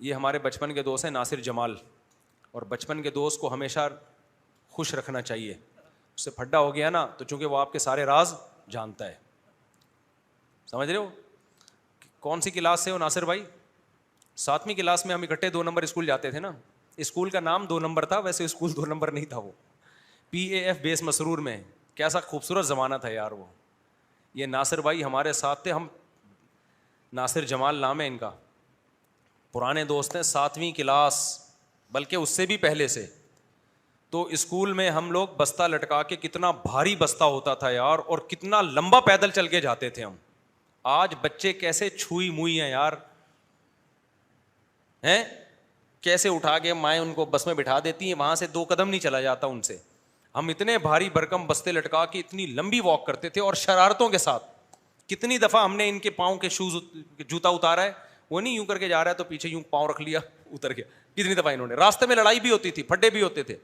یہ ہمارے بچپن کے دوست ہیں ناصر جمال, اور بچپن کے دوست کو ہمیشہ خوش رکھنا چاہیے. اس سے پھڈا ہو گیا نا تو چونکہ وہ آپ کے سارے راز جانتا ہے. سمجھ رہے ہو؟ کون سی کلاس سے ہو ناصر بھائی؟ 7ویں کلاس میں ہم اکٹھے 2 نمبر اسکول جاتے تھے نا. اسکول کا نام 2 نمبر تھا, ویسے اسکول 2 نمبر نہیں تھا, وہ PAF بیس مسرور میں. کیسا خوبصورت زمانہ تھا یار وہ. یہ ناصر بھائی ہمارے ساتھ تھے, ہم ناصر جمال نام ہے ان کا, پرانے دوست ہیں 7ویں کلاس, بلکہ اس سے بھی پہلے سے. تو اسکول میں ہم لوگ بستہ لٹکا کے, کتنا بھاری بستہ ہوتا تھا یار, اور کتنا لمبا پیدل چل کے جاتے تھے ہم. آج بچے کیسے چھوئی موئی ہیں یار, ہیں کیسے اٹھا کے مائیں ان کو بس میں بٹھا دیتی ہیں, وہاں سے 2 قدم نہیں چلا جاتا ان سے. ہم اتنے بھاری بھرکم بستے لٹکا کے اتنی لمبی واک کرتے تھے, اور شرارتوں کے ساتھ. کتنی دفعہ ہم نے ان کے پاؤں کے شوز جوتا اتارا ہے, وہ نہیں یوں کر کے جا رہا ہے تو پیچھے یوں پاؤں رکھ لیا, اتر گیا. کتنی دفعہ انہوں نے, راستے میں لڑائی بھی ہوتی تھی, پھڈے بھی ہوتے تھے.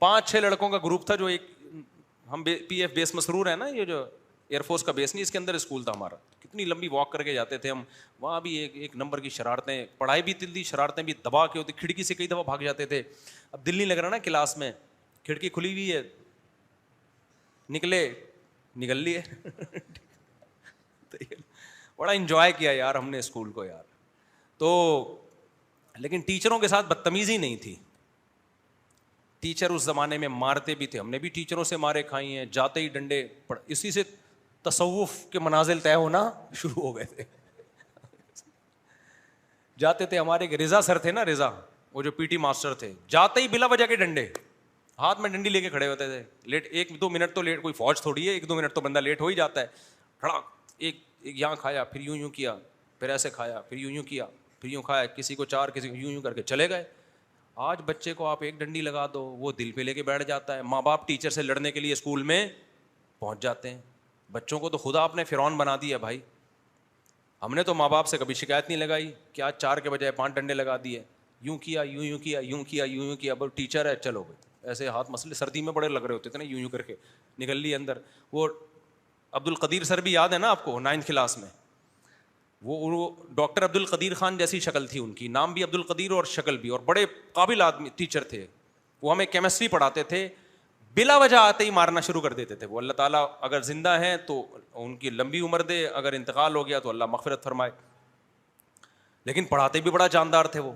5-6 لڑکوں کا گروپ تھا, جو ایک ہم PF بیس مسرور ہے نا, یہ جو ایئر فورس کا بیس نہیں, اس کے اندر اسکول تھا ہمارا. کتنی لمبی واک کر کے جاتے تھے ہم. وہاں بھی ایک نمبر کی شرارتیں, پڑھائی بھی تلدی, شرارتیں بھی دبا کے ہوتی. کھڑکی سے کئی دفعہ بھاگ جاتے تھے. اب دل نہیں لگ رہا نا کلاس میں, کھڑکی کھلی ہوئی ہے, نکل لیے. بڑا انجوائے کیا یار ہم نے اسکول کو یار. تو لیکن ٹیچروں کے ساتھ بدتمیزی نہیں تھی. ٹیچر اس زمانے میں مارتے بھی تھے, ہم نے بھی ٹیچروں سے مارے کھائی ہیں, جاتے ہی ڈنڈے. اسی سے تصوف کے منازل طے ہونا شروع ہو گئے تھے. جاتے تھے, ہمارے ایک رضا سر تھے نا, رضا, وہ جو PT ماسٹر تھے, جاتے ہی بلا وجہ کے ڈنڈے, ہاتھ میں ڈنڈی لے کے کھڑے ہوتے تھے. لیٹ 1-2 منٹ تو لیٹ, کوئی فوج تھوڑی ہے, 1-2 منٹ تو بندہ لیٹ ہو ہی جاتا ہے. کھڑا ایک یہاں کھایا, پھر یوں کیا, پھر ایسے کھایا, پھر یوں کیا, پھر یوں کھایا, کسی کو 4, کسی کو یوں کر کے چلے گئے. آج بچے کو آپ 1 ڈنڈی لگا دو, وہ دل پہ لے کے بیٹھ جاتا ہے. ماں باپ ٹیچر سے لڑنے کے لیے اسکول میں پہنچ جاتے ہیں. بچوں کو تو خدا آپ نے فرعون بنا دیا بھائی. ہم نے تو ماں باپ سے کبھی شکایت نہیں لگائی کہ آج 4 کے بجائے 5 ڈنڈے لگا دیے, یوں کیا, یوں کیا, یوں کیا, یوں کیا. بس ٹیچر ہے, چلو بھائی. ایسے ہاتھ مسئلے سردی میں بڑے لگ رہے ہوتے تھے نا, یوں کر کے نکل لی اندر. وہ عبد القدیر سر بھی یاد ہے نا آپ کو, 9th کلاس میں, وہ ڈاکٹر عبد القدیر خان جیسی شکل تھی ان کی, نام بھی عبد القدیر اور شکل بھی, اور بڑے قابل آدمی ٹیچر تھے. وہ ہمیں کیمسٹری پڑھاتے تھے, بلا وجہ آتے ہی مارنا شروع کر دیتے تھے. وہ اللہ تعالیٰ اگر زندہ ہیں تو ان کی لمبی عمر دے, اگر انتقال ہو گیا تو اللہ مغفرت فرمائے. لیکن پڑھاتے بھی بڑا جاندار تھے وہ.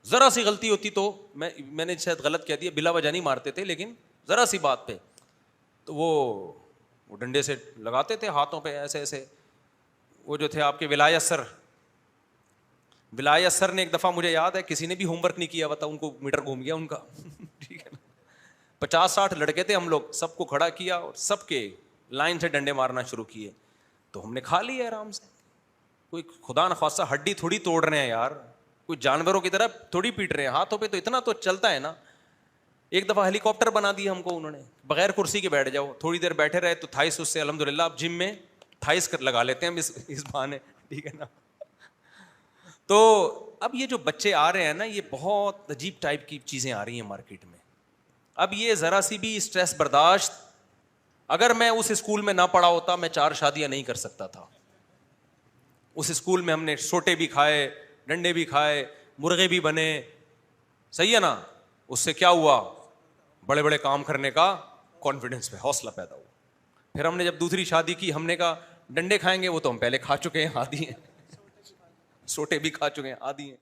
ذرا سی غلطی ہوتی تو میں نے شاید غلط کہہ دیا, بلا وجہ نہیں مارتے تھے, لیکن ذرا سی بات پہ تو وہ ڈنڈے سے لگاتے تھے ہاتھوں پہ ایسے ایسے. وہ جو تھے آپ کے ولایت سر نے ایک دفعہ, مجھے یاد ہے, کسی نے بھی ہوم ورک نہیں کیا ہوا تھا, ان کو میٹر گھوم گیا ان کا. ٹھیک ہے نا, 50-60 لڑکے تھے ہم لوگ, سب کو کھڑا کیا اور سب کے لائن سے ڈنڈے مارنا شروع کیے. تو ہم نے کھا لیا آرام سے. کوئی خدا نخواستہ ہڈی تھوڑی توڑ رہے ہیں یار, کوئی جانوروں کی طرح تھوڑی پیٹ رہے ہیں, ہاتھوں پہ تو اتنا تو چلتا ہے نا. ایک دفعہ ہیلی کاپٹر بنا دیا ہم کو انہوں نے, بغیر کرسی کے بیٹھ جاؤ, تھوڑی دیر بیٹھے رہے تو تھائس اس سے الحمدللہ اب جم میں تھائس لگا لیتے ہیں ہم اس بہانے. ٹھیک ہے نا. تو اب یہ جو بچے آ رہے ہیں نا, یہ بہت عجیب ٹائپ کی چیزیں آ رہی ہیں مارکیٹ میں. اب یہ ذرا سی بھی اسٹریس برداشت, اگر میں اس اسکول میں نہ پڑھا ہوتا میں 4 شادیاں نہیں کر سکتا تھا. اس اسکول میں ہم نے سوٹے بھی کھائے, ڈنڈے بھی کھائے, مرغے بھی بنے, صحیح ہے نا. اس سے کیا ہوا, بڑے بڑے کام کرنے کا کانفیڈنس پہ حوصلہ پیدا ہوا. پھر ہم نے جب دوسری شادی کی, ہم نے کہا ڈنڈے کھائیں گے, وہ تو ہم پہلے کھا چکے ہیں, عادی ہیں. سوٹے بھی کھا چکے ہیں, عادی ہیں.